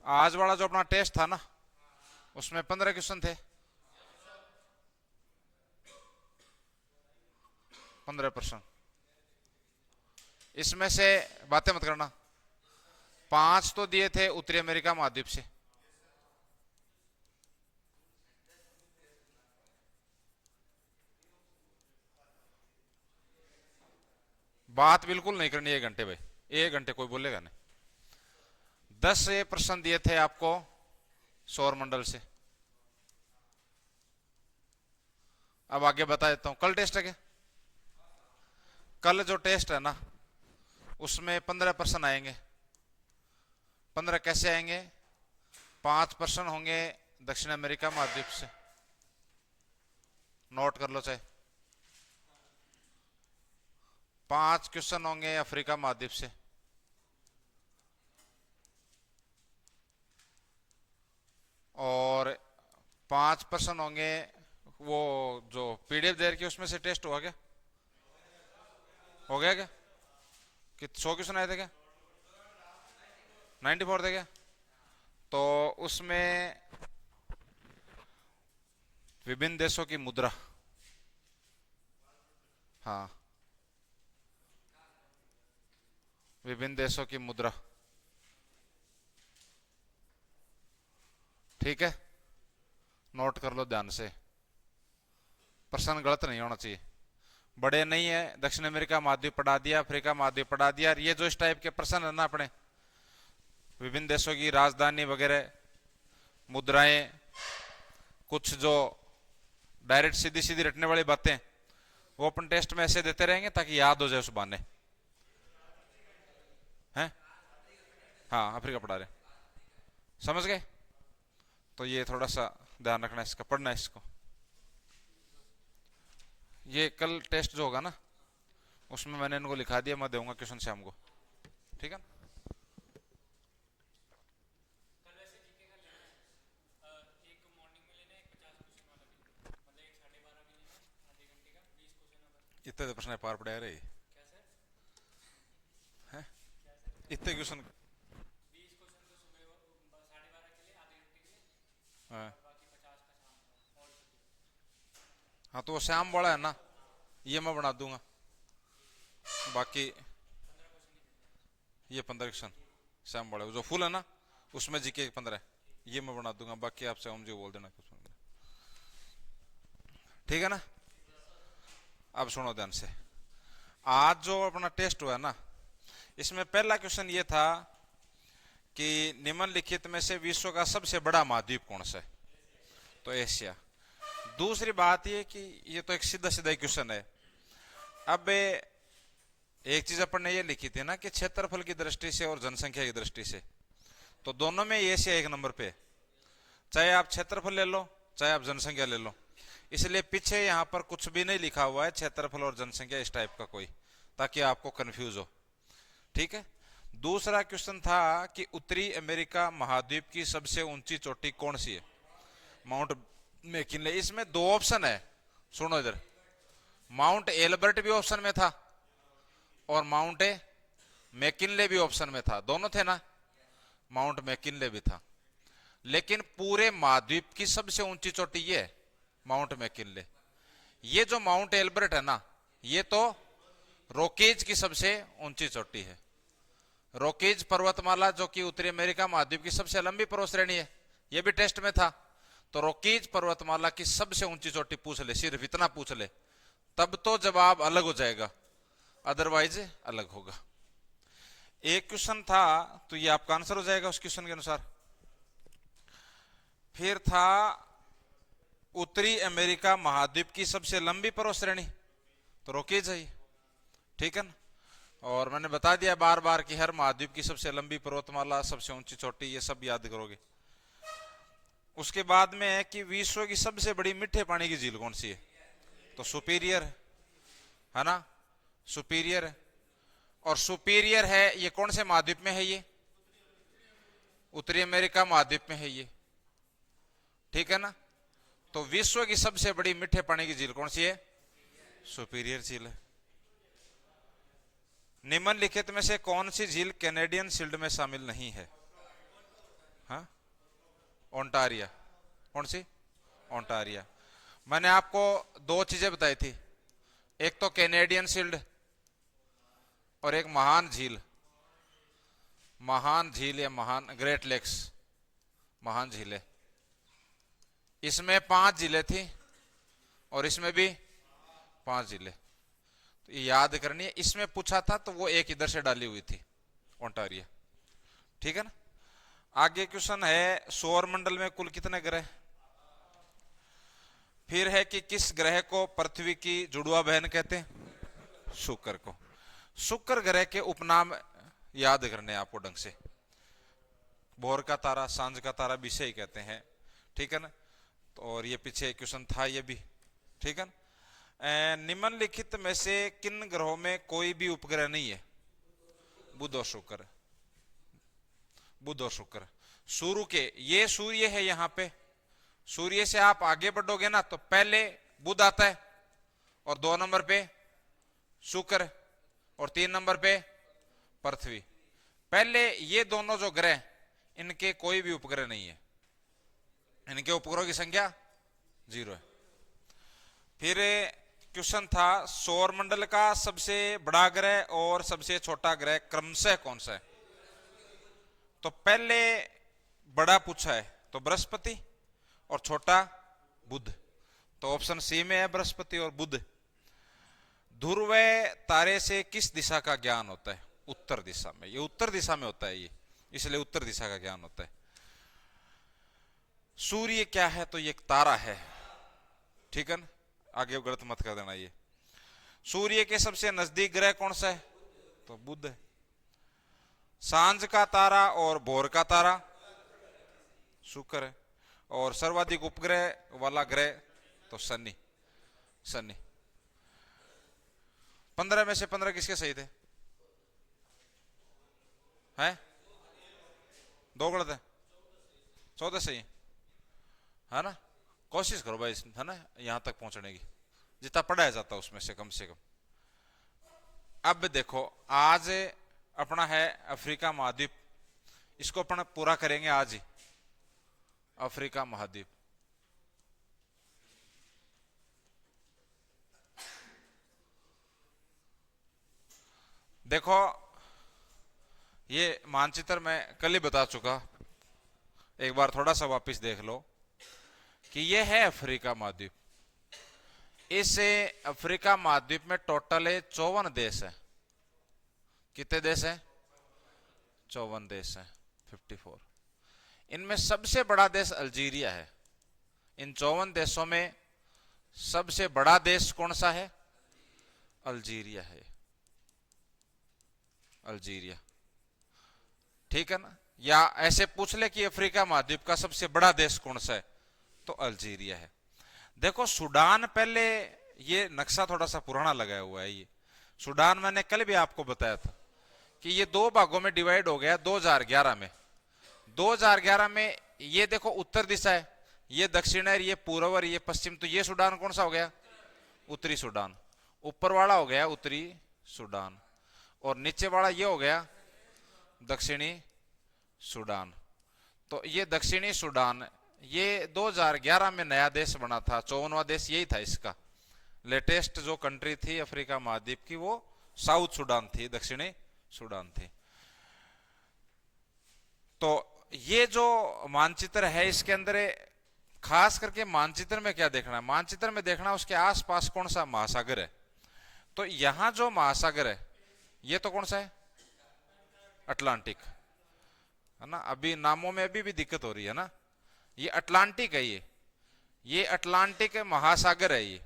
आज वाला जो अपना टेस्ट था ना, उसमें 15 क्वेश्चन थे। 15%। इसमें से बातें मत करना, 5 तो दिए थे उत्तरी अमेरिका महाद्वीप से। बात बिल्कुल नहीं करनी 1 घंटे भाई, 1 घंटे कोई बोलेगा नहीं। 10 ये प्रश्न दिए थे आपको सौर मंडल से। अब आगे बता देता हूं, कल टेस्ट है क्या? कल जो टेस्ट है ना, उसमें 15 प्रश्न आएंगे। 15 कैसे आएंगे? 5 प्रश्न होंगे दक्षिण अमेरिका महाद्वीप से, नोट कर लो चाहे। 5 क्वेश्चन होंगे अफ्रीका महाद्वीप से, और 5 प्रश्न होंगे वो जो पीडीएफ दे रखी उसमें से। टेस्ट हुआ क्या? हो गया क्या? कि 100 क्वेश्चन आए थे क्या? 94 थे क्या? तो उसमें विभिन्न देशों की मुद्रा, हाँ, विभिन्न देशों की मुद्रा, ठीक है, नोट कर लो ध्यान से। प्रश्न गलत नहीं होना चाहिए, बड़े नहीं है। दक्षिण अमेरिका महाद्वीप पढ़ा दिया, अफ्रीका महाद्वीप पढ़ा दिया, और ये जो इस टाइप के प्रश्न है ना अपने, विभिन्न देशों की राजधानी वगैरह, मुद्राएं, कुछ जो डायरेक्ट सीधी सीधी रटने वाली बातें, वो अपन टेस्ट में ऐसे देते रहेंगे ताकि याद हो जाए उस बहाने। हैं? हाँ, अफ्रीका पढ़ा रहे, समझ गए? तो ये थोड़ा सा ध्यान रखना, इसका पढ़ना है इसको। ये कल टेस्ट जो होगा ना, उसमें मैंने इनको लिखा दिया, मैं दूंगा क्वेश्चन शाम को, ठीक है? इतने तो प्रश्न पार पड़े रहे हैं, इतने क्वेश्चन। हाँ, हाँ, तो वो शाम वाला है ना, ये मैं बना दूंगा। बाकी ये 15 क्वेश्चन शाम वाले जो फुल है ना, उसमें जीके 15 ये मैं बना दूंगा। बाकी आपसे हम जो बोल देना कुछ, ठीक है ना? अब सुनो ध्यान से। आज जो अपना टेस्ट हुआ ना, इसमें पहला क्वेश्चन ये था कि निम्नलिखित में से विश्व का सबसे बड़ा महाद्वीप कौन सा है? तो एशिया। दूसरी बात ये कि ये तो एक सीधा सीधा क्वेश्चन है। अब एक चीज अपन ने ये लिखी थी ना कि क्षेत्रफल की दृष्टि से और जनसंख्या की दृष्टि से, तो दोनों में एशिया एक नंबर पे, चाहे आप क्षेत्रफल ले लो चाहे आप जनसंख्या ले लो। इसलिए पीछे यहां पर कुछ भी नहीं लिखा हुआ है क्षेत्रफल और जनसंख्या इस टाइप का कोई, ताकि आपको कंफ्यूज हो, ठीक है? दूसरा क्वेश्चन था कि उत्तरी अमेरिका महाद्वीप की सबसे ऊंची चोटी कौन सी है? Mount McKinley. इसमें 2 ऑप्शन है, सुनो इधर। माउंट एल्बर्ट भी ऑप्शन में था और माउंट मैकिनले भी ऑप्शन में था, दोनों थे ना? माउंट मैकिनले भी था, लेकिन पूरे महाद्वीप की सबसे ऊंची चोटी ये है, माउंट मैकिनले। ये जो माउंट एल्बर्ट है ना, ये तो रॉकीज की सबसे ऊंची चोटी है। रॉकीज पर्वतमाला जो कि उत्तरी अमेरिका महाद्वीप की सबसे लंबी पर्वत श्रेणी है, ये भी टेस्ट में था। तो रॉकीज पर्वतमाला की सबसे ऊंची चोटी पूछ ले, सिर्फ इतना पूछ ले, तब तो जवाब अलग हो जाएगा, अदरवाइज अलग होगा। एक क्वेश्चन था तो ये आपका आंसर हो जाएगा उस क्वेश्चन के अनुसार। फिर था उत्तरी अमेरिका महाद्वीप की सबसे लंबी पर्वत श्रेणी, तो रॉकीज है, ठीक है ना? और मैंने बता दिया बार बार कि हर महाद्वीप की सबसे लंबी पर्वतमाला, सबसे ऊंची चोटी, ये सब याद करोगे। उसके बाद में है कि विश्व की सबसे बड़ी मीठे पानी की झील कौन सी है? तो सुपीरियर है ना, सुपीरियर है। और सुपीरियर है ये कौन से महाद्वीप में है? ये उत्तरी अमेरिका महाद्वीप में है ये, ठीक है ना? तो विश्व की सबसे बड़ी मीठे पानी की झील कौन सी है? सुपीरियर झील है। निम्नलिखित में से कौन सी झील कैनेडियन शील्ड में शामिल नहीं है? हाँ, ओंटारिया। कौन सी? ओंटारिया। मैंने आपको दो चीजें बताई थी, एक तो कैनेडियन शील्ड और एक महान झील। महान झील या महान ग्रेट लेक्स, महान झीलें। इसमें 5 झीलें थी और इसमें भी 5 झीलें, तो ये याद करनी है। इसमें पूछा था तो वो एक इधर से डाली हुई थी, ओंटारिया। ठीक है ना। आगे क्वेश्चन है, सौर मंडल में कुल कितने ग्रह? फिर है कि किस ग्रह को पृथ्वी की जुड़वा बहन कहते हैं? शुक्र को। शुक्र ग्रह के उपनाम याद करने आपको ढंग से। भोर का तारा, सांझ का तारा भी से ही कहते हैं। ठीक है ना। तो और ये पीछे क्वेश्चन था ये भी। ठीक है ना। निम्नलिखित में से किन ग्रहों में कोई भी उपग्रह नहीं है? बुध और शुक्र। बुध और शुक्र। सूर्य के, ये सूर्य है यहाँ पे, सूर्य से आप आगे बढ़ोगे ना तो पहले बुध आता है और 2 नंबर पे शुक्र और 3 नंबर पे पृथ्वी। पहले ये दोनों जो ग्रह, इनके कोई भी उपग्रह नहीं है, इनके उपग्रहों की संख्या 0 है। फिर क्वेश्चन था, सौर मंडल का सबसे बड़ा ग्रह और सबसे छोटा ग्रह क्रमशः कौन सा है? तो पहले बड़ा पूछा है तो बृहस्पति और छोटा बुध, तो ऑप्शन सी में है बृहस्पति और बुध। ध्रुव तारे से किस दिशा का ज्ञान होता है? उत्तर दिशा में। ये उत्तर दिशा में होता है ये, इसलिए उत्तर दिशा का ज्ञान होता है। सूर्य क्या है? तो ये एक तारा है। ठीक है ना, आगे गलत मत कर देना। ये सूर्य के सबसे नजदीक ग्रह कौन सा है? तो बुध है। सांझ का तारा और भोर का तारा शुक्र है। और सर्वाधिक उपग्रह वाला ग्रह तो शनि। शनि। 15 में से 15 किसके सही थे? हैं? 2 गलत है, 14 सही है ना। कोशिश करो भाई, है ना, यहां तक पहुंचने की, जितना पढ़ाया जाता उसमें से कम से कम। अब देखो, आज अपना है अफ्रीका महाद्वीप, इसको अपन पूरा करेंगे आज ही। अफ्रीका महाद्वीप, देखो ये मानचित्र में कल ही बता चुका, एक बार थोड़ा सा वापस देख लो कि ये है अफ्रीका महाद्वीप। इस अफ्रीका महाद्वीप में टोटल 54 देश है। कितने देश हैं? 54 देश हैं, 54। इनमें सबसे बड़ा देश अल्जीरिया है। इन 54 देशों में सबसे बड़ा देश कौन सा है? अल्जीरिया है। अल्जीरिया। ठीक है ना। या ऐसे पूछ ले कि अफ्रीका महाद्वीप का सबसे बड़ा देश कौन सा है, तो अल्जीरिया है। देखो सूडान, पहले ये नक्शा थोड़ा सा पुराना लगाया हुआ है। ये सूडान मैंने कल भी आपको बताया था कि ये 2 भागों में डिवाइड हो गया 2011 में। 2011 में ये देखो उत्तर दिशा है, ये दक्षिण है, ये पूर्व और ये पश्चिम। तो ये सूडान कौन सा हो गया? उत्तरी सूडान। ऊपर वाला हो गया उत्तरी सूडान और नीचे वाला ये हो गया दक्षिणी सूडान। तो ये दक्षिणी सूडान ये 2011 में नया देश बना था, 54वां देश यही था इसका। लेटेस्ट जो कंट्री थी अफ्रीका महाद्वीप की वो साउथ सूडान थी, दक्षिणी सूडान थी। तो ये जो मानचित्र है इसके अंदर खास करके मानचित्र में क्या देखना है? मानचित्र में देखना उसके आसपास कौन सा महासागर है। तो यहां जो महासागर है ये तो कौन सा है? अटलांटिक, है ना। अभी नामों में अभी भी दिक्कत हो रही है ना। ये अटलांटिक है, ये अटलांटिक महासागर है ये।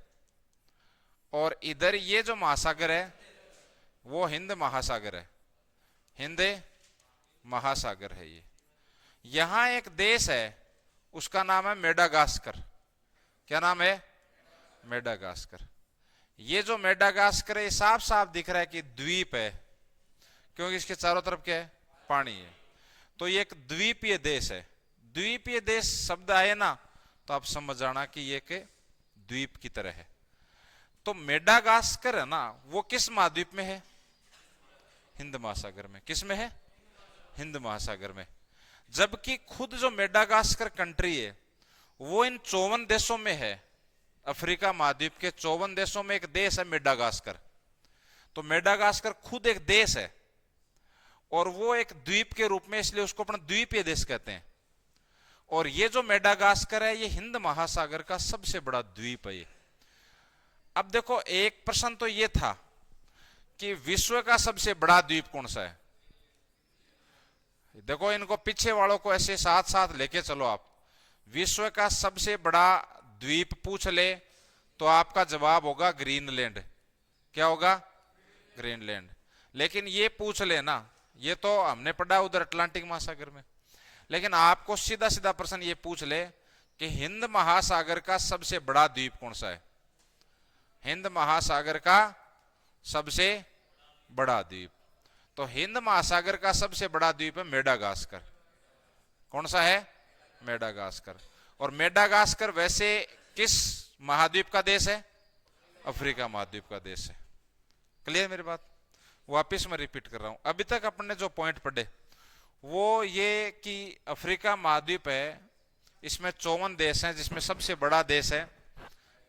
और इधर ये जो महासागर है वो हिंद महासागर है, हिंद महासागर है ये। यहां एक देश है उसका नाम है मेडागास्कर। क्या नाम है? मेडागास्कर। ये जो मेडागास्कर है ये साफ साफ दिख रहा है कि द्वीप है, क्योंकि इसके चारों तरफ क्या है? पानी है। तो ये एक द्वीपीय देश है। द्वीपीय देश शब्द आए ना तो आप समझ जाना कि ये के द्वीप की तरह है। तो मेडागास्कर है ना, वो किस महाद्वीप में है? हिंद महासागर में। किस में है? हिंद महासागर में। जबकि खुद जो मेडागास्कर कंट्री है वो इन 54 देशों में है। अफ्रीका महाद्वीप के 54 देशों में एक देश है मेडागास्कर। तो मेडागास्कर खुद एक देश है और वो एक द्वीप के रूप में, इसलिए उसको अपना द्वीपीय देश कहते हैं। और ये जो मेडागास्कर है ये हिंद महासागर का सबसे बड़ा द्वीप है ये। अब देखो, एक प्रश्न तो ये था कि विश्व का सबसे बड़ा द्वीप कौन सा है। देखो, इनको पीछे वालों को ऐसे साथ साथ लेके चलो। आप विश्व का सबसे बड़ा द्वीप पूछ ले तो आपका जवाब होगा ग्रीनलैंड। क्या होगा? ग्रीनलैंड। लेकिन ये पूछ लेना, ये तो हमने पढ़ा उधर अटलांटिक महासागर में, लेकिन आपको सीधा सीधा प्रश्न ये पूछ ले कि हिंद महासागर का सबसे बड़ा द्वीप कौन सा है। हिंद महासागर का सबसे बड़ा द्वीप, तो हिंद महासागर का सबसे बड़ा द्वीप है मेडागास्कर। कौन सा है? मेडागास्कर। और मेडागास्कर वैसे किस महाद्वीप का देश है? अफ्रीका महाद्वीप का देश है। क्लियर मेरी बात? वापिस मैं रिपीट कर रहा हूं, अभी तक अपन ने जो पॉइंट पढ़े वो ये कि अफ्रीका महाद्वीप है, इसमें 54 देश हैं, जिसमें सबसे बड़ा देश है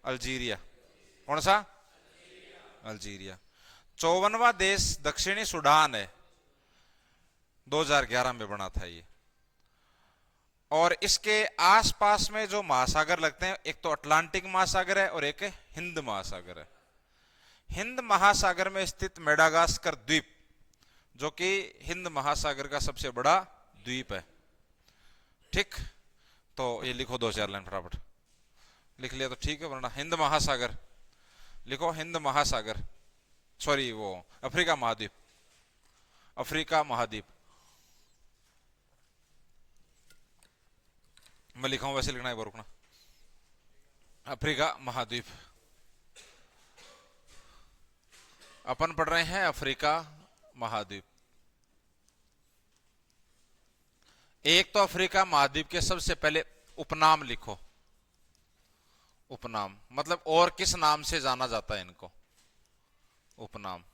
अल्जीरिया। कौन सा? अल्जीरिया। 54वां देश दक्षिणी सूडान है, 2011 में बना था ये। और इसके आसपास में जो महासागर लगते हैं, एक तो अटलांटिक महासागर है और एक हिंद महासागर है। हिंद महासागर में स्थित मेडागास्कर द्वीप, जो कि हिंद महासागर का सबसे बड़ा द्वीप है। ठीक, तो ये लिखो 2-4 लाइन फटाफट। लिख लिया तो ठीक है, वरना हिंद महासागर लिखो। हिंद महासागर, सॉरी वो अफ्रीका महाद्वीप। अफ्रीका महाद्वीप मैं लिखा हूं, वैसे लिखना है, रुकना। अफ्रीका महाद्वीप। अपन पढ़ रहे हैं अफ्रीका महाद्वीप। एक तो अफ्रीका महाद्वीप के सबसे पहले उपनाम लिखो। उपनाम मतलब और किस नाम से जाना जाता है इनको? उपनाम।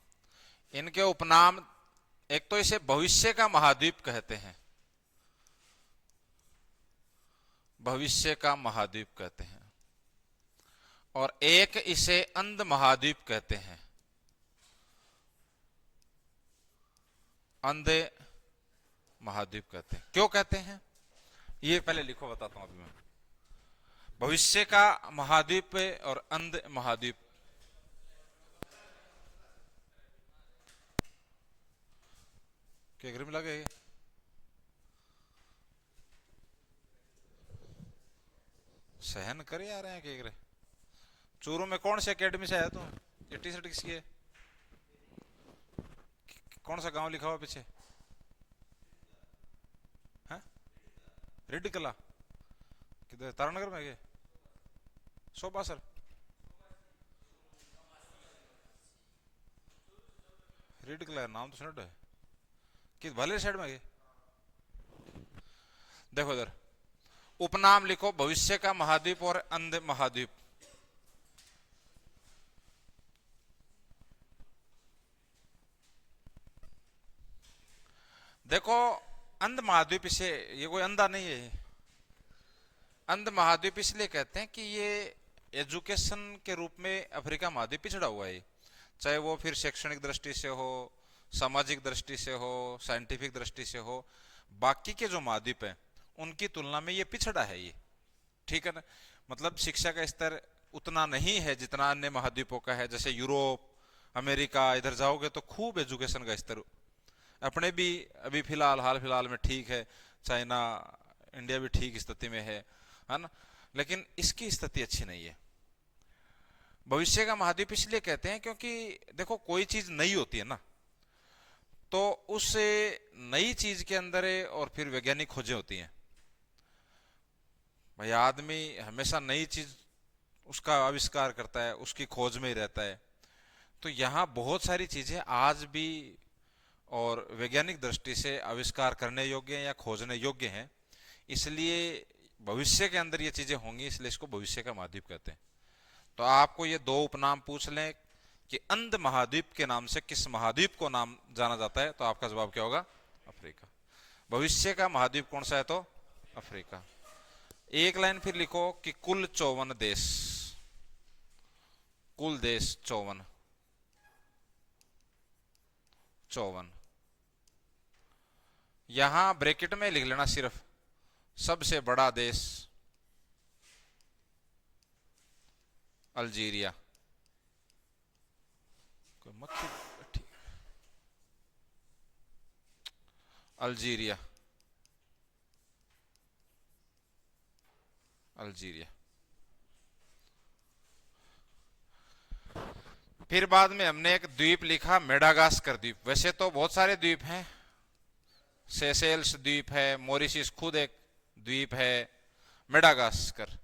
इनके उपनाम, एक तो इसे भविष्य का महाद्वीप कहते हैं, भविष्य का महाद्वीप कहते हैं, और एक इसे अंध महाद्वीप कहते हैं, अंधे महाद्वीप कहते हैं। क्यों कहते हैं ये पहले लिखो, बताता हूं अभी मैं। भविष्य का महाद्वीप और अंध महाद्वीप। केकरे में लगे सहन करे आ रहे हैं केकरे। चूरू में कौन से एकेडमी से आया तू? ये टी शर्ट किसकी है? कौन सा गांव लिखा हुआ पीछे? है रेड्डी कला किधर? तारानगर में गए? शोभा सर रेड कलर नाम तो सुन है कि भले साइड में गए। देखो इधर उपनाम लिखो, भविष्य का महाद्वीप और अंध महाद्वीप। देखो अंध महाद्वीप, इसे ये कोई अंधा नहीं है। अंध महाद्वीप इसलिए कहते हैं कि ये एजुकेशन के रूप में अफ्रीका महाद्वीप पिछड़ा हुआ है, चाहे वो फिर शैक्षणिक दृष्टि से हो, सामाजिक दृष्टि से हो, साइंटिफिक दृष्टि से हो। बाकी के जो महाद्वीप हैं उनकी तुलना में ये पिछड़ा है ये। ठीक है ना? मतलब शिक्षा का स्तर उतना नहीं है जितना अन्य महाद्वीपों का है। जैसे यूरोप, अमेरिका, इधर जाओगे तो खूब एजुकेशन का स्तर। अपने भी अभी फिलहाल हाल फिलहाल में ठीक है, चाइना, इंडिया भी ठीक स्थिति में है ना, लेकिन इसकी स्थिति अच्छी नहीं है। भविष्य का महाद्वीप इसलिए कहते हैं क्योंकि देखो कोई चीज नई होती है ना, तो उस नई चीज के अंदर और फिर वैज्ञानिक खोजें होती हैं। भाई आदमी हमेशा नई चीज उसका आविष्कार करता है, उसकी खोज में ही रहता है। तो यहाँ बहुत सारी चीजें आज भी और वैज्ञानिक दृष्टि से आविष्कार करने योग्य हैं या खोजने योग्य हैं, इसलिए भविष्य के अंदर ये चीजें होंगी, इसलिए इसको भविष्य का महाद्वीप कहते हैं। तो आपको ये दो उपनाम पूछ लें कि अंध महाद्वीप के नाम से किस महाद्वीप को नाम जाना जाता है, तो आपका जवाब क्या होगा? अफ्रीका। भविष्य का महाद्वीप कौन सा है? तो अफ्रीका। एक लाइन फिर लिखो कि कुल 54 देश, कुल देश 54, 54। यहां ब्रैकेट में लिख लेना सिर्फ सबसे बड़ा देश अल्जीरिया। कोई मक्खी बैठी, अल्जीरिया, अल्जीरिया। फिर बाद में हमने एक द्वीप लिखा मेडागास्कर द्वीप। वैसे तो बहुत सारे द्वीप हैं, सेशेल्स द्वीप है, मॉरिशस खुद एक द्वीप है, मेडागास्कर।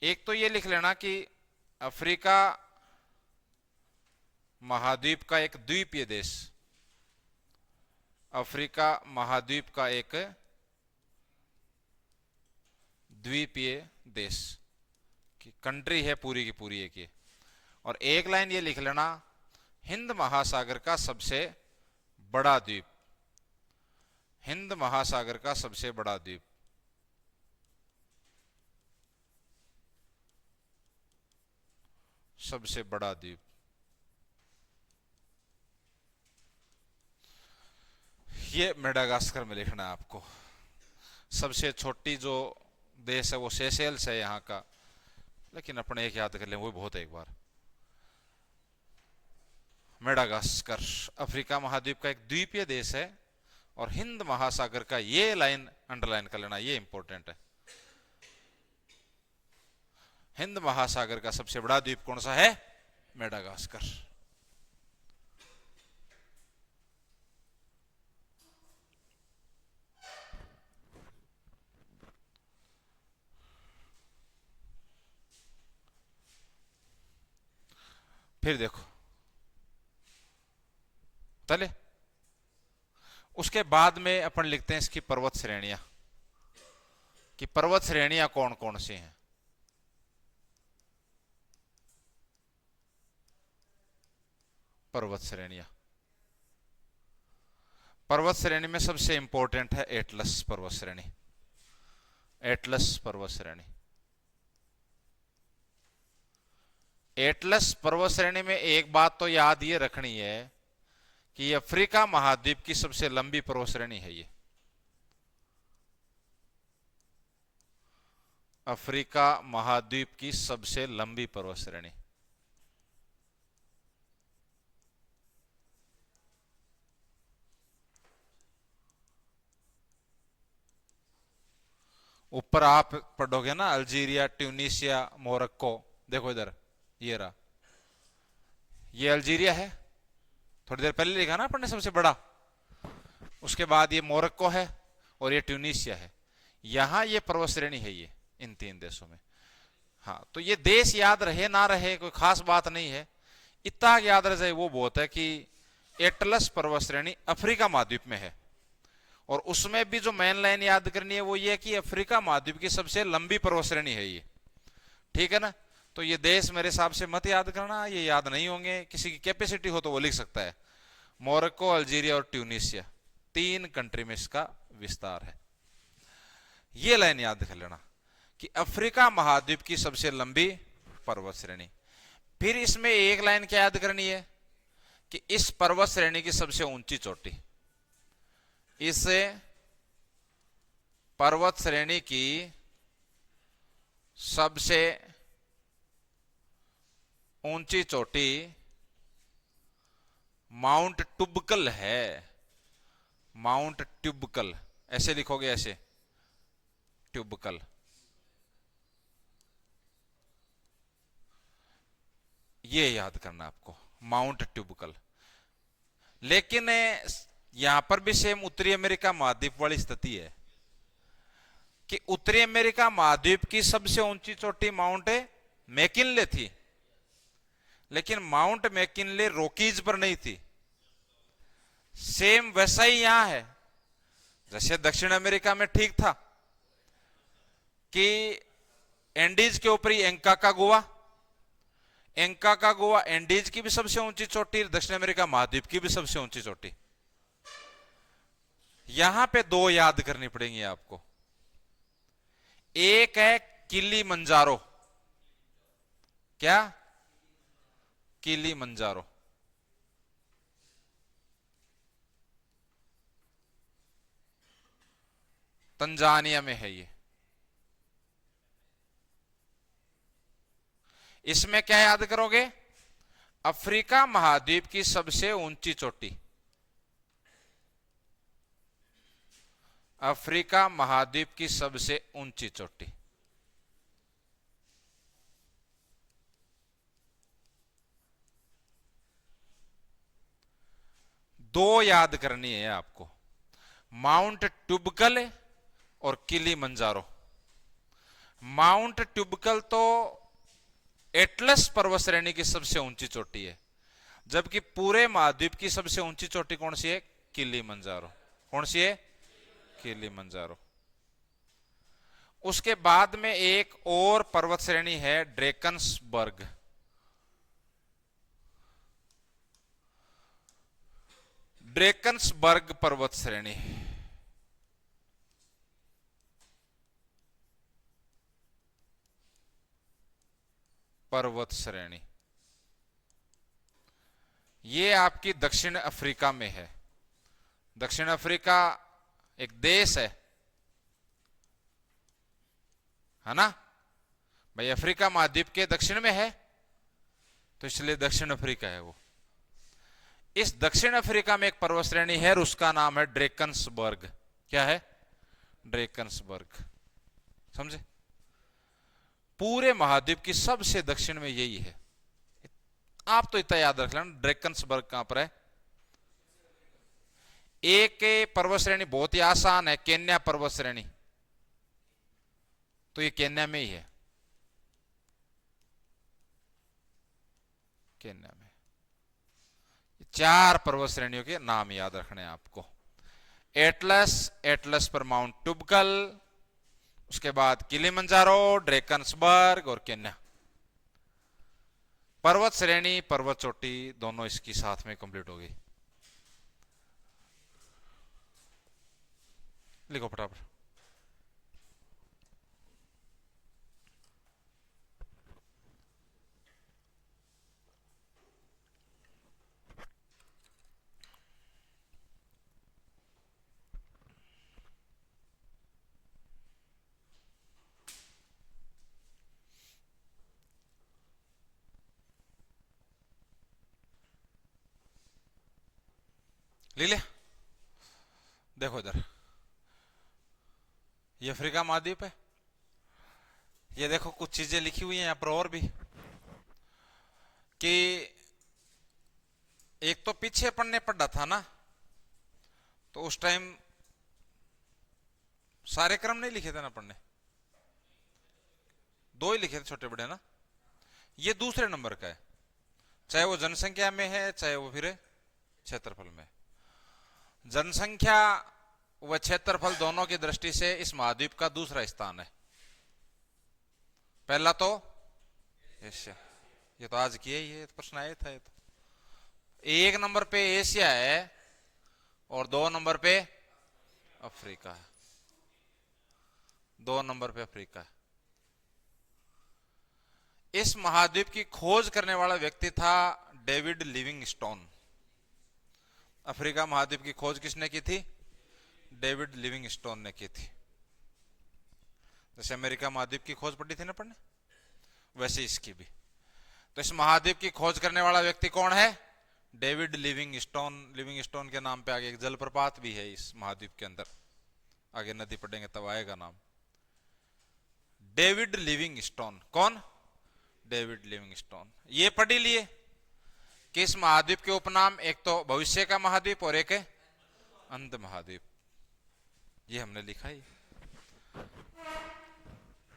एक तो ये लिख लेना कि अफ्रीका महाद्वीप का एक द्वीपीय देश, अफ्रीका महाद्वीप का एक द्वीपीय देश की कंट्री है पूरी की पूरी एक ये। और एक लाइन ये लिख लेना हिंद महासागर का सबसे बड़ा द्वीप, हिंद महासागर का सबसे बड़ा द्वीप। सबसे बड़ा द्वीप ये मेडागास्कर में लिखना है आपको। सबसे छोटी जो देश है वो सेशेल्स है यहाँ का, लेकिन अपने एक याद कर लें वो बहुत है एक बार। मेडागास्कर अफ्रीका महाद्वीप का एक द्वीपीय देश है और हिंद महासागर का, ये लाइन अंडरलाइन कर लेना, ये इंपॉर्टेंट है। हिंद महासागर का सबसे बड़ा द्वीप कौन सा है? मेडागास्कर। फिर देखो चले, उसके बाद में अपन लिखते हैं इसकी पर्वत श्रेणियां, कि पर्वत श्रेणियां कौन कौन सी हैं। पर्वत श्रेणियां, पर्वत श्रेणी में सबसे इंपॉर्टेंट है एटलस पर्वत श्रेणी, एटलस पर्वत श्रेणी। एटलस पर्वत श्रेणी में एक बात तो याद ये रखनी है कि ये अफ्रीका महाद्वीप की सबसे लंबी पर्वत श्रेणी है। ये अफ्रीका महाद्वीप की सबसे लंबी पर्वत श्रेणी। ऊपर आप पढ़ोगे ना अल्जीरिया, ट्यूनीशिया, मोरक्को, देखो इधर ये रहा, ये अल्जीरिया है, थोड़ी देर पहले लिखा ना अपन ने सबसे बड़ा। उसके बाद ये मोरक्को है और ये ट्यूनीशिया है। यहां ये पर्वत श्रेणी है ये इन तीन देशों में। हाँ, तो ये देश याद रहे ना रहे कोई खास बात नहीं है, इतना याद रह जाए वो बहुत है कि एटलस पर्वत श्रेणी अफ्रीका महाद्वीप में है। और उसमें भी जो मेन लाइन याद करनी है वो ये कि अफ्रीका महाद्वीप की सबसे लंबी पर्वत श्रेणी है ये, ठीक है ना। तो ये देश मेरे हिसाब से मत याद करना, ये याद नहीं होंगे, किसी की कैपेसिटी हो तो वो लिख सकता है। मोरक्को, अल्जीरिया और ट्यूनीशिया, तीन कंट्री में इसका विस्तार है। ये लाइन याद कर लेना कि अफ्रीका महाद्वीप की सबसे लंबी पर्वत श्रेणी। फिर इसमें एक लाइन क्या याद करनी है कि इस पर्वत श्रेणी की सबसे ऊंची चोटी, इस पर्वत श्रेणी की सबसे ऊंची चोटी माउंट टुबकल है। माउंट ट्यूबकल ऐसे लिखोगे, ऐसे ट्यूबकल। ये याद करना आपको, माउंट ट्यूबकल। लेकिन यहां पर भी सेम उत्तरी अमेरिका महाद्वीप वाली स्थिति है कि उत्तरी अमेरिका महाद्वीप की सबसे ऊंची चोटी माउंट मैकिनले थी, लेकिन माउंट मैकिनले रॉकीज पर नहीं थी। सेम वैसा ही यहां है, जैसे दक्षिण अमेरिका में ठीक था कि एंडीज के ऊपर ही एंकाकागुआ, एंकाकागुआ एंडीज की भी सबसे ऊंची चोटी, दक्षिण अमेरिका महाद्वीप की भी सबसे ऊंची चोटी। यहां पे दो याद करनी पड़ेंगी आपको। एक है किली मंजारो। क्या? किली मंजारो। तंजानिया में है ये। इसमें क्या याद करोगे? अफ्रीका महाद्वीप की सबसे ऊंची चोटी। अफ्रीका महाद्वीप की सबसे ऊंची चोटी। दो याद करनी है आपको, माउंट ट्यूबकल और किली मंजारो। माउंट ट्यूबकल तो एटलस पर्वत श्रेणी की सबसे ऊंची चोटी है, जबकि पूरे महाद्वीप की सबसे ऊंची चोटी कौन सी है? किली मंजारो। कौन सी है? किली मंजारो। उसके बाद में एक और पर्वत श्रेणी है ड्रेकन्सबर्ग। ड्रेकन्सबर्ग पर्वत श्रेणी। पर्वत श्रेणी ये आपकी दक्षिण अफ्रीका में है। दक्षिण अफ्रीका एक देश है ना भाई, अफ्रीका महाद्वीप के दक्षिण में है, तो इसलिए दक्षिण अफ्रीका है वो। इस दक्षिण अफ्रीका में एक पर्वत श्रेणी है और उसका नाम है ड्रेकन्सबर्ग। क्या है? ड्रेकन्सबर्ग। समझे? पूरे महाद्वीप की सबसे दक्षिण में यही है। आप तो इतना याद रख लेना, ड्रेकन्सबर्ग कहां पर है। एक पर्वत श्रेणी बहुत ही आसान है, केन्या पर्वत श्रेणी, तो ये केन्या में ही है। केन्या में चार पर्वत श्रेणियों के नाम याद रखने हैं आपको। एटलस, एटलस पर माउंट ट्यूबकल, उसके बाद किलिमंजारो, ड्रेकन्सबर्ग और केन्या। पर्वत श्रेणी, पर्वत चोटी दोनों इसकी साथ में कंप्लीट हो गई। लिखो फटाफट। ले ले, देखो इधर, ये अफ्रीका महाद्वीप है। ये देखो कुछ चीजें लिखी हुई हैं यहां पर और भी, कि एक तो पीछे पढ़ने पड़ा था ना, तो उस टाइम सारे क्रम नहीं लिखे थे ना पढ़ने, दो ही लिखे थे छोटे बड़े ना। ये दूसरे नंबर का है, चाहे वो जनसंख्या में है चाहे वो फिर क्षेत्रफल में। जनसंख्या व क्षेत्रफल दोनों की दृष्टि से इस महाद्वीप का दूसरा स्थान है। पहला तो एशिया, ये तो आज किया ही है, प्रश्न आया था ये तो। एक नंबर पे एशिया है और दो नंबर पे अफ्रीका है। दो नंबर पे अफ्रीका है। इस महाद्वीप की खोज करने वाला व्यक्ति था डेविड लिविंगस्टोन। अफ्रीका महाद्वीप की खोज किसने की थी? डेविड लिविंगस्टोन ने की थी। जैसे अमेरिका महाद्वीप की खोज पड़ी थी ना पढ़ने, वैसे इसकी भी। तो इस महाद्वीप की खोज करने वाला व्यक्ति कौन है? David Livingstone. लिविंगस्टोन के नाम पे आगे एक जलप्रपात भी है इस महाद्वीप के अंदर, आगे नदी पढ़ेंगे तब आएगा नाम। David Livingstone. कौन? David Livingstone. ये पढ़ लिए कि इस महाद्वीप के उपनाम एक तो भविष्य का महाद्वीप और एक है अंत महाद्वीप। ये हमने लिखा ही।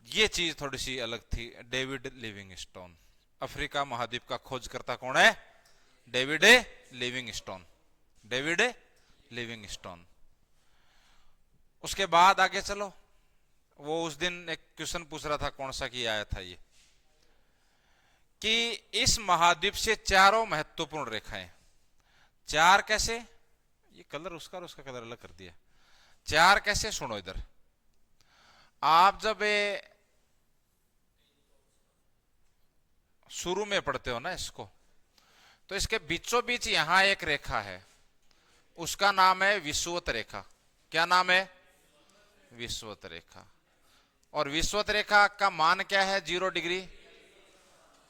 ये चीज थोड़ी सी अलग थी। David Livingstone. अफ्रीका महाद्वीप का खोजकर्ता कौन है? David Livingstone. David Livingstone. उसके बाद आगे चलो, वो उस दिन एक क्वेश्चन पूछ रहा था, कौन सा की आया था ये, कि इस महाद्वीप से चारों महत्वपूर्ण रेखाएं। चार कैसे? ये कलर उसका और उसका कलर अलग कर दिया। 4 कैसे, सुनो इधर। आप जब ये शुरू में पढ़ते हो ना इसको, तो इसके बीचों बीच यहां एक रेखा है, उसका नाम है विषुवत रेखा। क्या नाम है? विषुवत रेखा। और विषुवत रेखा का मान क्या है? 0 डिग्री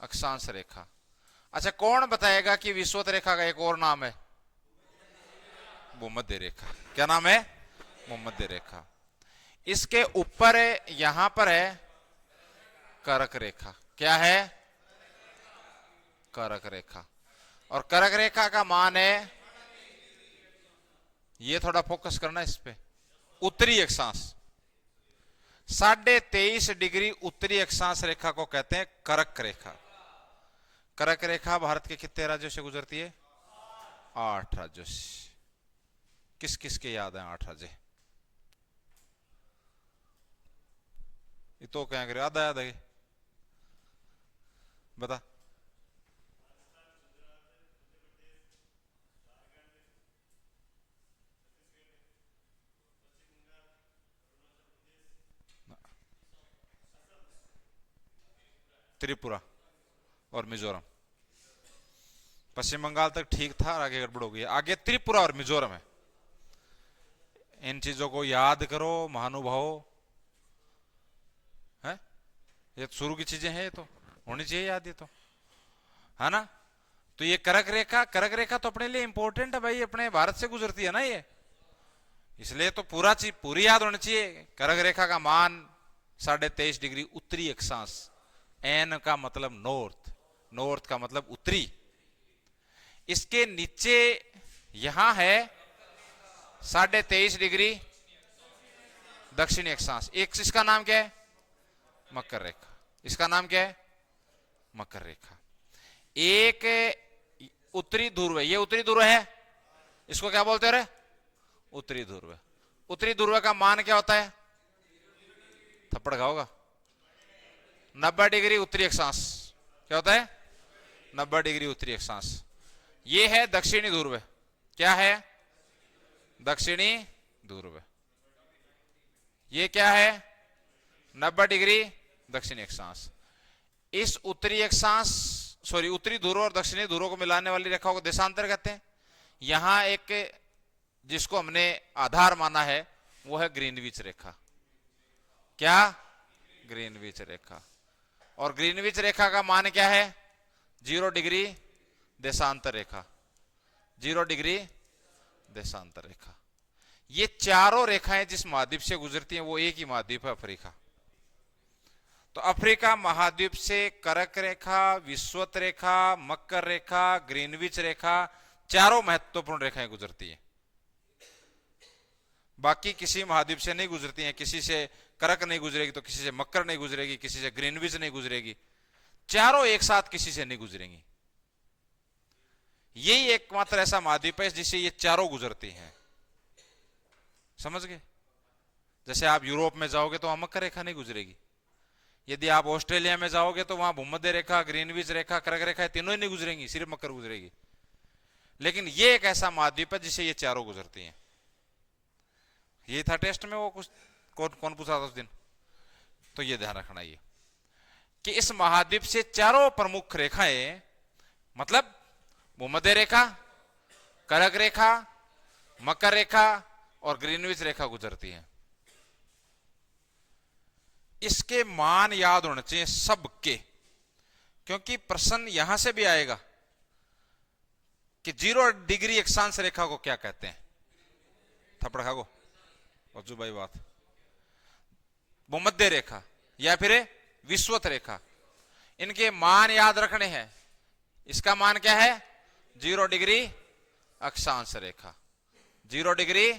अक्षांश रेखा। अच्छा, कौन बताएगा कि विषुवत रेखा का एक और नाम है? भूमध्य रेखा। क्या नाम है? भूमध्य रेखा। इसके ऊपर यहां पर है करक रेखा। क्या है? करक रेखा। और करक रेखा का मान है, ये थोड़ा फोकस करना इस पे, उत्तरी अक्षांश। 23.5 डिग्री उत्तरी अक्षांश रेखा को कहते हैं करक रेखा। करक रेखा भारत के कितने राज्यों से गुजरती है? 8 राज्यों से। किस किस के याद है 8 राज्य? ये तो क्या करे, आधा याद है, बता। त्रिपुरा और मिजोरम। पश्चिम बंगाल तक ठीक था, आगे गड़बड़ हो गई। आगे त्रिपुरा और मिजोरम है। इन चीजों को याद करो महानुभावों, है ये शुरू की चीजें हैं, ये तो होनी चाहिए याद, ये तो है ना। तो ये करक रेखा, करक रेखा तो अपने लिए इंपॉर्टेंट है भाई, अपने भारत से गुजरती है ना ये, इसलिए तो पूरा चीज पूरी याद होनी चाहिए। करक रेखा का मान 23.5 डिग्री उत्तरी अक्षांश। एन का मतलब नॉर्थ, नॉर्थ का मतलब उत्तरी। इसके नीचे यहां है 23.5 डिग्री दक्षिणी अक्षांश। एक इसका नाम क्या है? मकर रेखा। इसका नाम क्या है? मकर रेखा। एक उत्तरी ध्रुव है, ये उत्तरी ध्रुव है, इसको क्या बोलते हैं? उत्तरी ध्रुव। उत्तरी ध्रुव का मान क्या होता है? थप्पड़ खाओगा। 90 डिग्री उत्तरी अक्षांश। क्या होता है? 90 डिग्री उत्तरी अक्षांश। ये है दक्षिणी ध्रुव। क्या है? दक्षिणी ध्रुव। ये क्या है? 90 डिग्री दक्षिणी अक्षांश। इस उत्तरी अक्षांश, सॉरी उत्तरी ध्रुव और दक्षिणी ध्रुव को मिलाने वाली रेखाओं को देशांतर कहते हैं। यहां एक जिसको हमने आधार माना है वो है ग्रीनविच रेखा। क्या? ग्रीनविच रेखा। और ग्रीनविच रेखा का मान क्या है? 0 डिग्री देशांतर रेखा। 0 डिग्री देशांतर रेखा। ये चारों रेखाएं जिस महाद्वीप से गुजरती हैं वो एक ही महाद्वीप है, अफ्रीका। तो अफ्रीका महाद्वीप से करक रेखा, विषुवत रेखा, मकर रेखा, ग्रीनविच रेखा, चारों महत्वपूर्ण रेखाएं गुजरती हैं। बाकी किसी महाद्वीप से नहीं गुजरती हैं। किसी से करक नहीं गुजरेगी, तो किसी से मकर नहीं गुजरेगी, किसी से ग्रीनविच नहीं गुजरेगी। चारों एक साथ किसी से नहीं गुजरेंगी। यही एकमात्र ऐसा महाद्वीप है जिससे ये चारों गुजरती हैं। समझ गए? जैसे आप यूरोप में जाओगे तो वहां मकर रेखा नहीं गुजरेगी। यदि आप ऑस्ट्रेलिया में जाओगे तो वहां भूमध्य रेखा, ग्रीनविच रेखा, कर्क रेखा तीनों ही नहीं गुजरेंगी, सिर्फ मकर गुजरेगी। लेकिन ये एक ऐसा महाद्वीप है जिसे ये चारों गुजरती हैं। ये था टेस्ट में, वो कुछ कौन पूछा था उस दिन, तो ये ध्यान रखना ये कि इस महाद्वीप से चारों प्रमुख रेखाएं, मतलब भूमध्य रेखा, कर्क रेखा, मकर रेखा और ग्रीनविच रेखा गुजरती हैं। इसके मान याद होने चाहिए सबके, क्योंकि प्रश्न यहां से भी आएगा कि 0 डिग्री अक्षांश रेखा को क्या कहते हैं। थप्पड़ खागो बच्चू भाई बात। भूमध्य रेखा या फिर विषुवत रेखा, इनके मान याद रखने हैं। इसका मान क्या है? 0 डिग्री अक्षांश रेखा। 0 डिग्री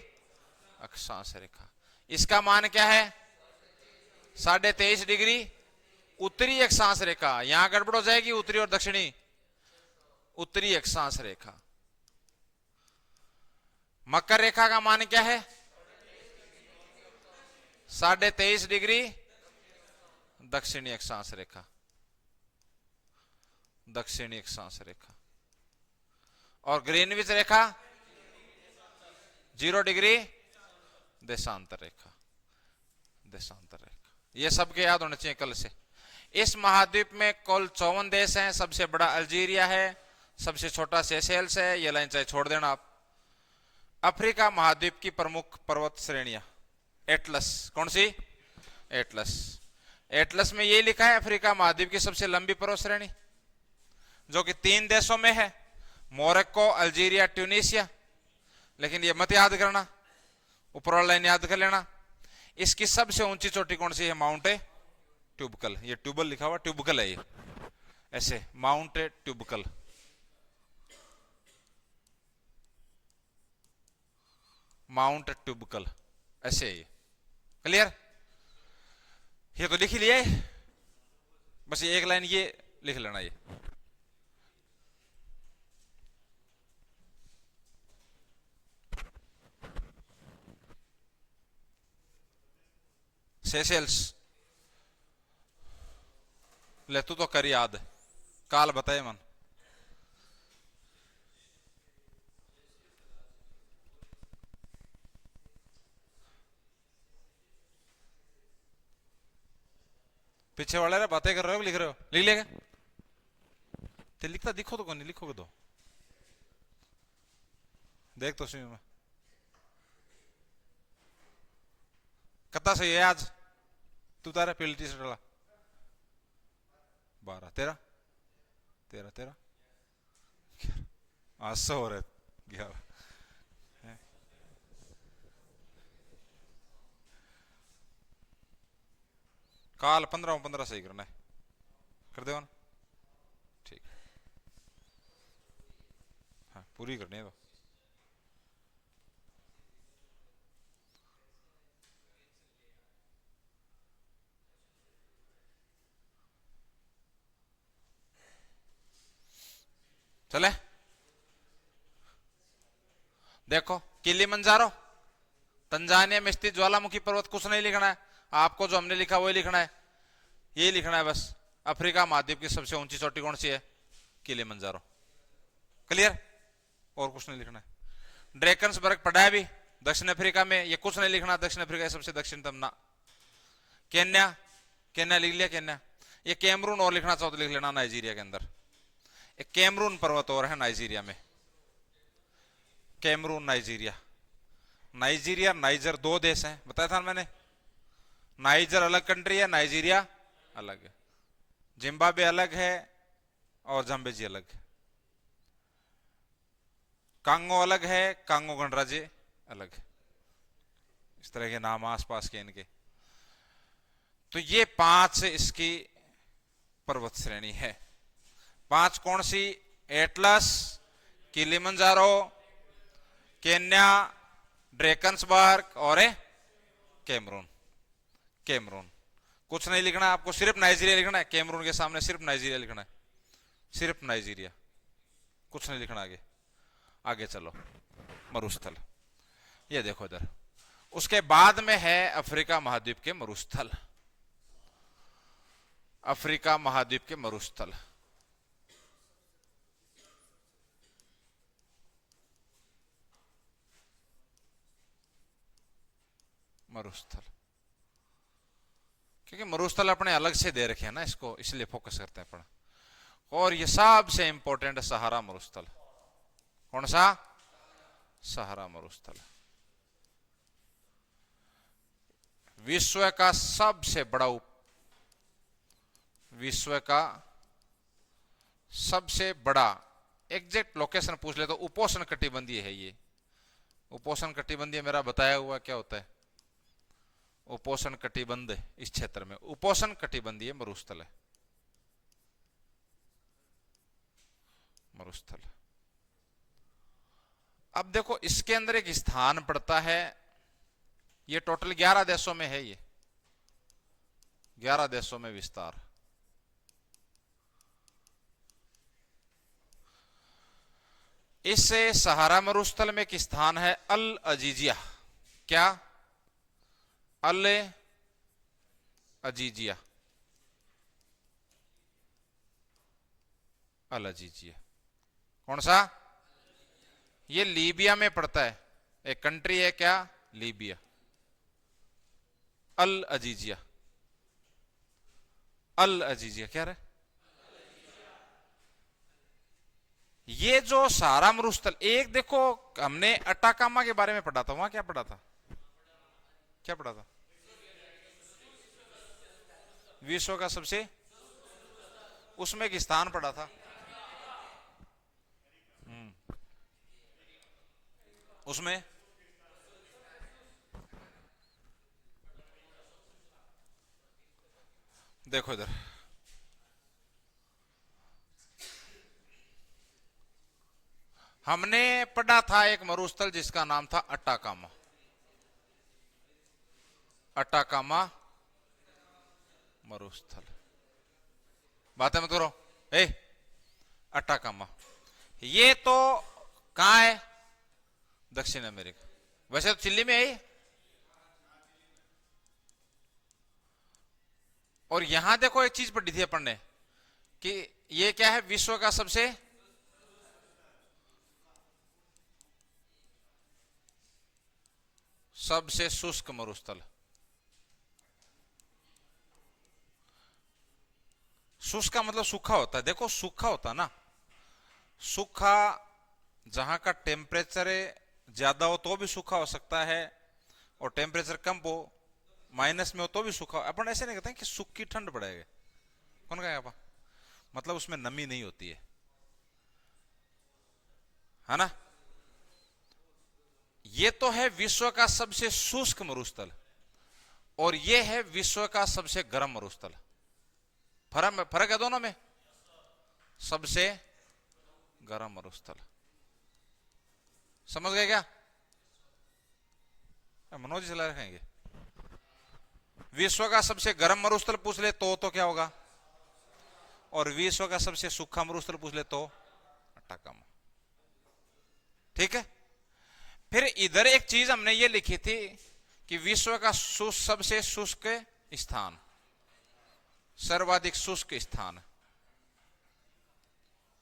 अक्षांश रेखा। इसका मान क्या है? 23.5 डिग्री उत्तरी अक्षांश रेखा। यहां गड़बड़ हो जाएगी, उत्तरी और दक्षिणी। उत्तरी अक्षांश रेखा। मकर रेखा का मान क्या है? 23.5 डिग्री दक्षिणी अक्षांश रेखा। दक्षिणी अक्षांश रेखा। और ग्रीनविच रेखा 0 डिग्री देशांतर रेखा, देशांतर रेखा, ये सबके याद होने चाहिए कल से। इस महाद्वीप में कुल 54 देश हैं, सबसे बड़ा अल्जीरिया है, सबसे छोटा सेशेल्स है, ये लाइन चाहे छोड़ देना आप। अफ्रीका महाद्वीप की प्रमुख पर्वत श्रेणियां, एटलस, कौन सी? एटलस। एटलस में ये लिखा है अफ्रीका महाद्वीप की सबसे लंबी पर्वत श्रेणी, जो कि 3 देशों में है, मोरक्को, अल्जीरिया, ट्यूनीशिया। लेकिन ये मत याद करना, ऊपर वाला लाइन याद कर लेना। इसकी सबसे ऊंची चोटी कौन सी है? माउंट ट्यूबकल। ये ट्यूबल लिखा हुआ, ट्यूबकल है ये, ऐसे माउंट ट्यूबकल। माउंट ट्यूबकल ऐसे है ये। क्लियर? ये तो लिख ही लिया है, बस ये एक लाइन ये लिख लेना। ये सेशेल्स, ले तू तो कर याद, काल बताए मन। पीछे वाले रे बातें कर रहे हो, लिख रहे हो? लिख लेगा तो लिखता दिखो तो कौन नहीं लिखोगे तो देख तो सही मैं कत्ता सही है आज। तू तारा पेल्टी से डला 12 13 13 13 आज सौ हो रहे 11। काल 15 सही करना है, कर दे ना? ठीक, हाँ पूरी करनी है तो। चले देखो, किलिमंजारो तंजानिया में स्थित ज्वालामुखी पर्वत, कुछ नहीं लिखना है आपको, जो हमने लिखा वही लिखना है, ये लिखना है बस। अफ्रीका महाद्वीप की सबसे ऊंची चोटी कौन सी है? किलिमंजारो। क्लियर? और कुछ नहीं लिखना है। ड्रेकन्सबर्ग पढ़ा है भी, दक्षिण अफ्रीका में, ये कुछ नहीं लिखना, दक्षिण अफ्रीका सबसे दक्षिणतम ना। केन्या, केन्या लिख लिया केन्या। ये कैमरून और लिखना चाहो तो लिख लेना, नाइजीरिया के अंदर एक कैमरून पर्वत और है नाइजीरिया में, कैमरून नाइजीरिया। नाइजीरिया नाइजर 2 देश हैं, बताया था मैंने। नाइजर अलग कंट्री है, नाइजीरिया अलग है। जिम्बाब्वे अलग है और जाम्बेजी अलग है। कांगो अलग है, कांगो गणराज्य अलग है। इस तरह के नाम आसपास के इनके। तो ये 5 इसकी पर्वत श्रेणी है। 5 कौन सी? एटलस, किलिमंजारो, केन्या, ड्रेकन्सबर्ग और कैमरून। कैमरून कुछ नहीं लिखना आपको, सिर्फ नाइजीरिया लिखना है। कैमरून के सामने सिर्फ नाइजीरिया लिखना है, सिर्फ नाइजीरिया, कुछ नहीं लिखना आगे। आगे चलो, मरुस्थल, ये देखो इधर। उसके बाद में है अफ्रीका महाद्वीप के मरुस्थल। अफ्रीका महाद्वीप के मरुस्थल, मरुस्थल, क्योंकि मरुस्थल अपने अलग से दे रखे हैं ना इसको, इसलिए फोकस करते हैं अपना। और ये सबसे इंपॉर्टेंट है सहारा मरुस्थल। कौन सा? सहारा मरुस्थल। विश्व का सबसे बड़ा, विश्व का सबसे बड़ा, एग्जैक्ट लोकेशन पूछ ले तो उपोष्ण कटिबंधीय है ये। उपोष्ण कटिबंधीय मेरा बताया हुआ क्या होता है? उपोष्ण कटिबंध, इस क्षेत्र में उपोष्ण कटिबंधीय मरुस्थल है, मरुस्थल। अब देखो इसके अंदर एक स्थान पड़ता है, ये टोटल 11 देशों में है, ये 11 देशों में विस्तार। इस सहारा मरुस्थल में एक स्थान है अल अजीजिया। क्या? अल अजीजिया, अल अजीजिया कौन सा? ये लीबिया में पड़ता है, एक कंट्री है क्या? लीबिया। अल अजीजिया, अल अजीजिया क्या रहा? ये जो सहारा मरुस्थल, एक देखो हमने अटाकामा के बारे में पढ़ा था, वहां क्या पढ़ा था? क्या पढ़ा था? विश्व का सबसे, उसमें एक स्थान पढ़ा था। उसमें देखो इधर, हमने पढ़ा था एक मरुस्थल जिसका नाम था अटाकामा। अटाकामा मरुस्थल, बातें मत करो। ए, अटाकामा ये तो कहां है? दक्षिण अमेरिका। वैसे तो चिल्ली में है। और यहां देखो एक चीज पढ़ी थी अपन ने कि ये क्या है? विश्व का सबसे सबसे शुष्क मरुस्थल। शुष्क का मतलब सूखा होता है। देखो सूखा होता है ना, सूखा जहां का टेम्परेचर ज्यादा हो तो भी सूखा हो सकता है, और टेम्परेचर कम हो, माइनस में हो तो भी सूखा। अपन ऐसे नहीं कहते हैं कि सूखी ठंड पड़ेगी। कौन कहेगा आपा? मतलब उसमें नमी नहीं होती है ना? ये तो है विश्व का सबसे शुष्क मरुस्थल, और ये है विश्व का सबसे गर्म मरुस्थल। फर्क है दोनों में। सबसे गर्म मरुस्थल, समझ गए क्या? मनोज चला रखेंगे। विश्व का सबसे गर्म मरुस्थल पूछ ले तो क्या होगा? और विश्व का सबसे सूखा मरुस्थल पूछ ले तो अटाकामा। ठीक है। फिर इधर एक चीज हमने ये लिखी थी कि विश्व का सबसे शुष्क स्थान, सर्वाधिक शुष्क स्थान,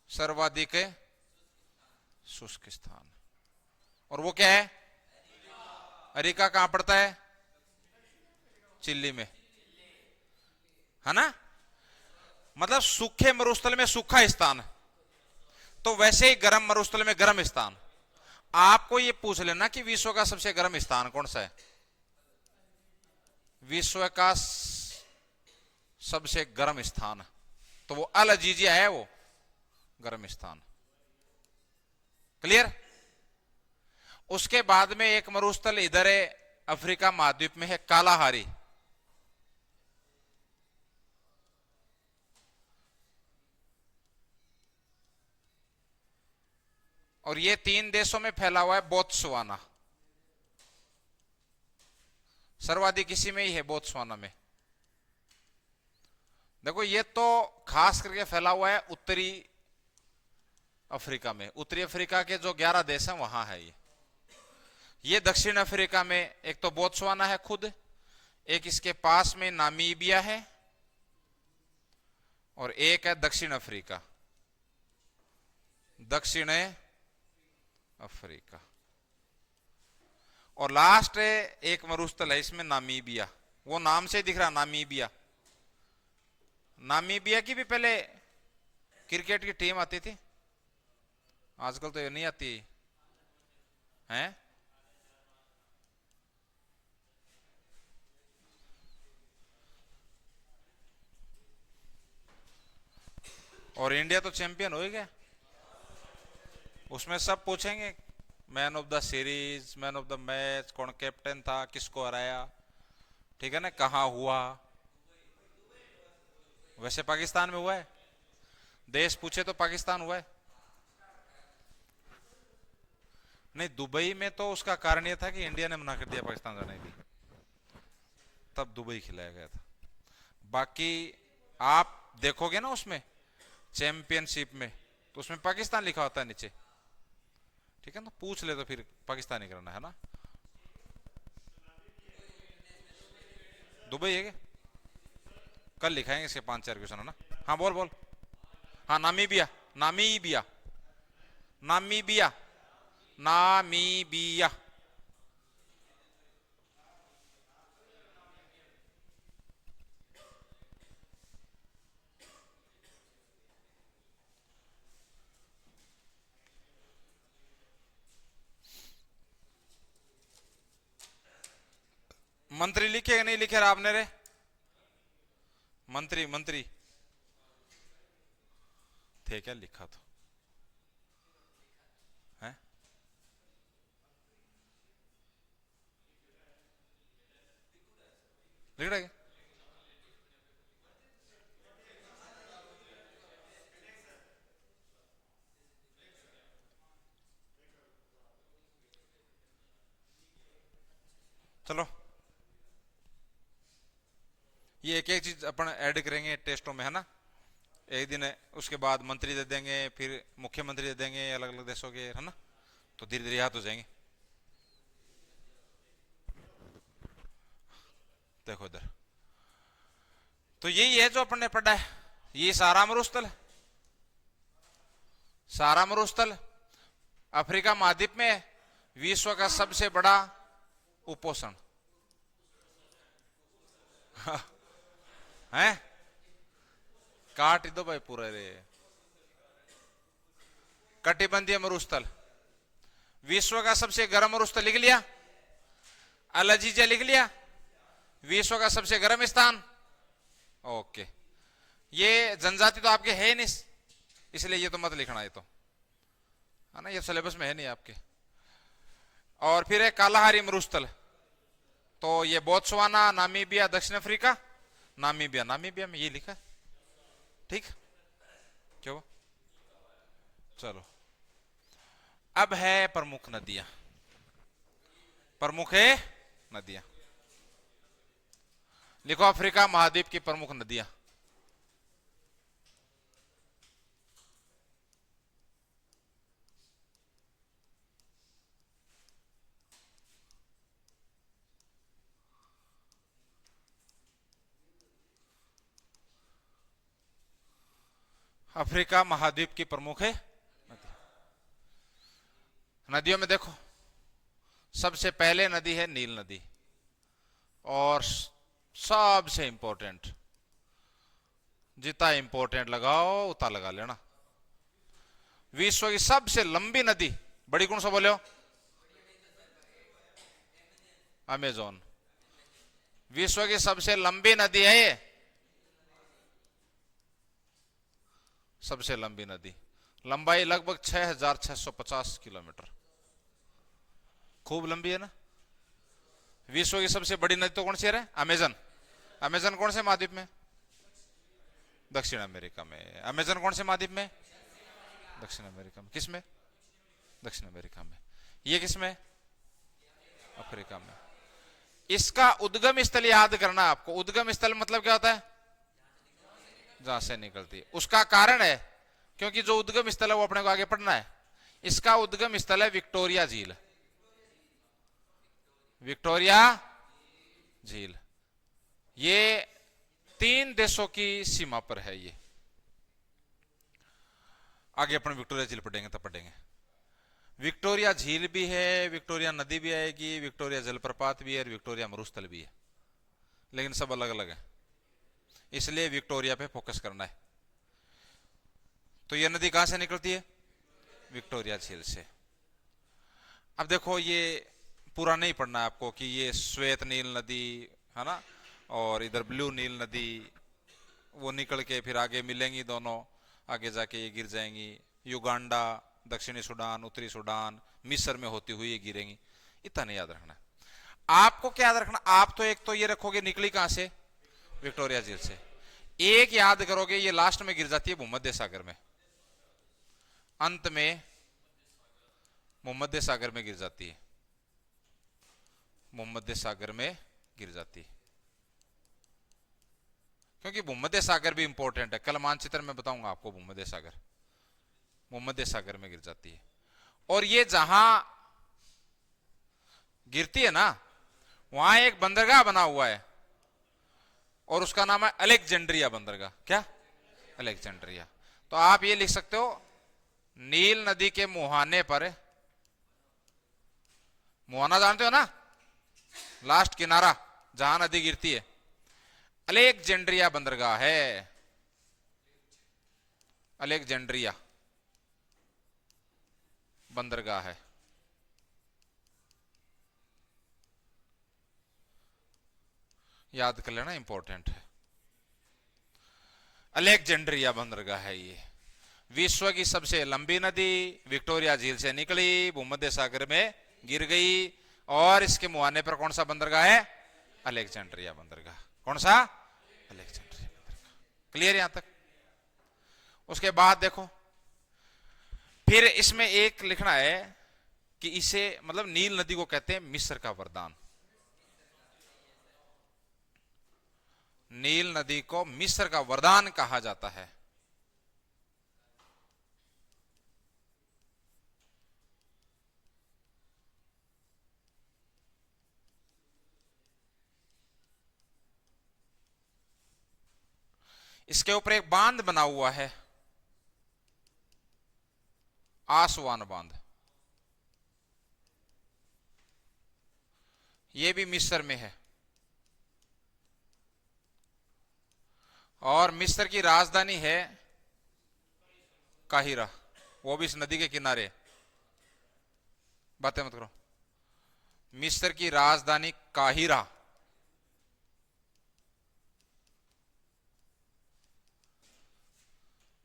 सर्वाधिक शुष्क स्थान, और वो क्या है? अरिका कहां पड़ता है? चिल्ली में, है ना? मतलब सूखे मरुस्थल में सूखा स्थान, तो वैसे ही गर्म मरुस्थल में गर्म स्थान। आपको ये पूछ लेना कि विश्व का सबसे गर्म स्थान कौन सा है? विश्व का सबसे गर्म स्थान, तो वो अल अजीजिया है, वो गर्म स्थान। क्लियर? उसके बाद में एक मरुस्थल इधर है, अफ्रीका महाद्वीप में है, कालाहारी। और ये 3 देशों में फैला हुआ है, बोत्सवाना। सर्वाधिक इसी में ही है, बोत्सवाना में। देखो ये तो खास करके फैला हुआ है उत्तरी अफ्रीका में। उत्तरी अफ्रीका के जो 11 देश हैं वहां है ये दक्षिण अफ्रीका में एक तो बोत्सवाना है खुद, एक इसके पास में नामीबिया है, और एक है दक्षिण अफ्रीका। दक्षिण अफ्रीका, और लास्ट एक मरुस्थल है इसमें, नामीबिया। वो नाम से दिख रहा, नामीबिया। नामीबिया की भी पहले क्रिकेट की टीम आती थी, आजकल तो ये नहीं आती है। और इंडिया तो चैंपियन हो गया। उसमें सब पूछेंगे man of the series, man of the match, कौन कैप्टन था, किसको हराया, ठीक है ना, कहां हुआ। वैसे पाकिस्तान में हुआ है, देश पूछे तो पाकिस्तान हुआ है। नहीं, दुबई में तो उसका कारण यह था कि इंडिया ने मना कर दिया पाकिस्तान जाने की, तब दुबई खिलाया गया था। बाकी आप देखोगे ना उसमें चैंपियनशिप में, तो उसमें पाकिस्तान लिखा होता है नीचे, ठीक है ना? पूछ ले तो फिर पाकिस्तानी करना है ना। दुबई है क्या? कल लिखाएंगे इसके 5-4 क्वेश्चन, है ना? हाँ बोल बोल। हाँ, नामीबिया, नामीबिया, नामीबिया, नामीबिया। मंत्री लिखे कि नहीं लिखे रहा आपने रे? मंत्री मंत्री थे क्या? लिखा तो है। लिख रहा है क्या? चलो ये एक एक चीज अपन ऐड करेंगे टेस्टों में, है ना। एक दिन है, उसके बाद मंत्री दे देंगे, फिर मुख्यमंत्री दे देंगे अलग अलग देशों के, है ना। तो धीरे धीरे याद हो जाएंगे। देखो इधर, तो यही है जो अपन ने पढ़ा है। ये सारा मरुस्थल है, सारा मरुस्थल अफ्रीका महाद्वीप में है। विश्व का सबसे बड़ा उपोषण है। काट दो भाई पूरे रे। कटिबंधीय मरुस्थल, विश्व का सबसे गर्म मरुस्थल लिख लिया। अल-अजीजा लिख लिया, विश्व का सबसे गर्म स्थान। ओके, ये जनजाति तो आपके है नहीं, इसलिए ये तो मत लिखना, ये तो है ना, ये सिलेबस में है नहीं आपके। और फिर है कालाहारी मरुस्थल, तो ये बोत्सवाना, नामीबिया, दक्षिण अफ्रीका। नामीबिया, नामीबिया में ये लिखा, ठीक। क्यों? चलो अब है प्रमुख नदियां। प्रमुख है नदियां, लिखो अफ्रीका महाद्वीप की प्रमुख नदियां। अफ्रीका महाद्वीप की प्रमुख है नदी। नदियों में देखो, सबसे पहले नदी है नील नदी, और सबसे इंपॉर्टेंट, जितना इंपॉर्टेंट लगाओ उतना लगा लेना, विश्व की सबसे लंबी नदी बड़ी कौन सा बोले हो? अमेजोन। विश्व की सबसे लंबी नदी है ये, सबसे लंबी नदी, लंबाई लगभग 6650 किलोमीटर, खूब लंबी है ना। विश्व की सबसे बड़ी नदी तो कौन सी है? अमेजन। अमेजन कौन से महाद्वीप में? दक्षिण अमेरिका में। अमेजन कौन से महाद्वीप में? दक्षिण अमेरिका में। किस में? दक्षिण अमेरिका में। ये किस में? अफ्रीका में। इसका उद्गम स्थल याद करना आपको। उद्गम स्थल मतलब क्या होता है? जहां से निकलती है। उसका कारण है, क्योंकि जो उद्गम स्थल है वो अपने को आगे पढ़ना है। इसका उद्गम स्थल है विक्टोरिया झील। विक्टोरिया झील, ये 3 देशों की सीमा पर है। ये आगे अपन विक्टोरिया झील पढ़ेंगे, तब पढ़ेंगे। विक्टोरिया झील भी है, विक्टोरिया नदी भी आएगी, विक्टोरिया जलप्रपात भी है, और विक्टोरिया मरुस्थल भी है, लेकिन सब अलग अलग है, इसलिए विक्टोरिया पे फोकस करना है। तो ये नदी कहां से निकलती है? विक्टोरिया झील से। अब देखो, ये पूरा नहीं पढ़ना है आपको कि ये श्वेत नील नदी है ना, और इधर ब्लू नील नदी, वो निकल के फिर आगे मिलेंगी दोनों, आगे जाके ये गिर जाएंगी। युगांडा, दक्षिणी सूडान, उत्तरी सूडान, मिस्र में होती हुई ये गिरेंगी। इतना नहीं याद रखना। आपको क्या याद रखना? आप तो एक तो ये रखोगे निकली कहां से? विक्टोरिया झील से। एक याद करोगे, ये लास्ट में गिर जाती है भूमध्य सागर में, अंत में भूमध्य सागर में गिर जाती है, भूमध्य सागर में गिर जाती है। क्योंकि भूमध्य सागर भी इंपॉर्टेंट है, कल मानचित्र में बताऊंगा आपको। भूमध्य सागर, भूमध्य सागर में गिर जाती है। और ये जहां गिरती है ना, वहां एक बंदरगाह बना हुआ है, और उसका नाम है अलेक्जेंड्रिया बंदरगाह। क्या? अलेक्जेंड्रिया। तो आप ये लिख सकते हो, नील नदी के मुहाने पर, मुहाना जानते हो ना, लास्ट किनारा जहां नदी गिरती है, अलेक्जेंड्रिया बंदरगाह है। अलेक्जेंड्रिया बंदरगाह है। याद कर लेना, इंपॉर्टेंट है। अलेक्जेंड्रिया बंदरगाह है ये। विश्व की सबसे लंबी नदी विक्टोरिया झील से निकली, भूमध्य सागर में गिर गई, और इसके मुहाने पर कौन सा बंदरगाह है? अलेक्जेंड्रिया बंदरगाह। कौन सा? अलेक्जेंड्रिया बंदरगाह। क्लियर यहां तक? उसके बाद देखो, फिर इसमें एक लिखना है कि इसे मतलब नील नदी को कहते हैं मिस्र का वरदान। नील नदी को मिस्र का वरदान कहा जाता है। इसके ऊपर एक बांध बना हुआ है, आसवान बांध। यह भी मिस्र में है, और मिस्र की राजधानी है काहिरा, वो भी इस नदी के किनारे। बातें मत करो। मिस्र की राजधानी काहिरा,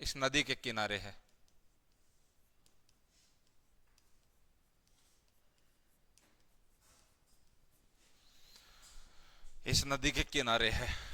इस नदी के किनारे है। इस नदी के किनारे है।